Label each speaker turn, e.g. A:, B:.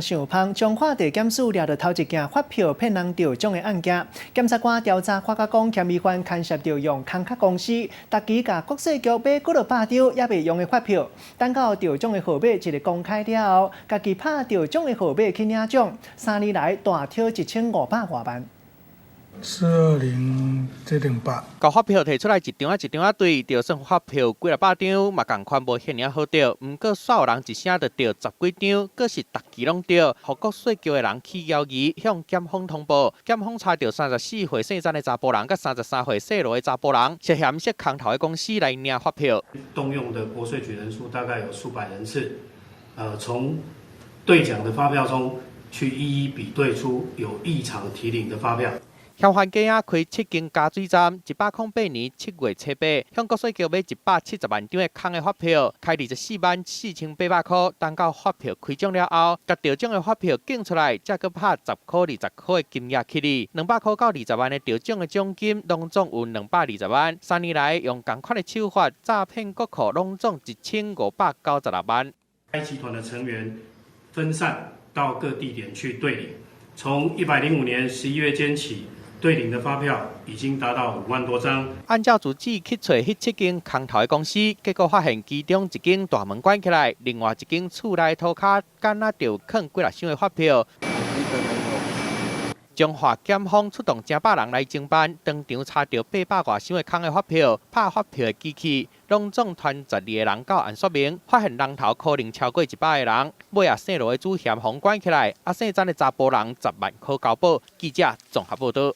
A: 上芳彰化地检署抓到头一件发票骗人钓奖的案件，检察官调查发觉讲，嫌疑犯牵涉到用空壳公司，逐期甲国税局买几落百张也未用的发票，等到钓奖的号码一日公开了后，家己拍钓奖的号码去领奖，3年来大抽1500多万。
B: 420.8，
C: 把发票摕出来一张一张对，就算发票几落百张，嘛共款无遐尔好钓。毋过煞有人一声就钓10几张，阁是逐期拢钓，互国税局的人去邀疑，向检方通报。检方查到34岁姓张的查甫人，甲33岁姓罗的查甫人，涉嫌设空头的公司来领发票。
D: 动用的国税局人数大概有数百人次，从兑奖的发票中去一一比对出有异常提领的发票。
C: 嫌犯家啊开7间加水站，108年7月初8，向国税局买170万张的空的发票，开244800块。等到发票开奖了后，甲钓奖的发票拣出来，再搁拍10块、20块的金额起哩，200块到20万的钓奖的奖金，拢总有220万。3年来用同款的手法诈骗国库，拢总1596万。
D: 该集团的成员分散到各地点去兑领，从105年11月间起。兑领的发票已经达到5万多张。
C: 按照主计去找迄7间空头的公司，结果发现其中一间大门关起来，另外一间厝内涂骹敢若就藏几落箱的发票。彰化检方出动100人来侦办，当场查到800多箱的空的发票，拍发票的机器，拢总传12个人到案说明，发现人头可能超过100个人。尾啊姓罗的主嫌互关起来，姓张的查甫人10万块交保。记者综合报道。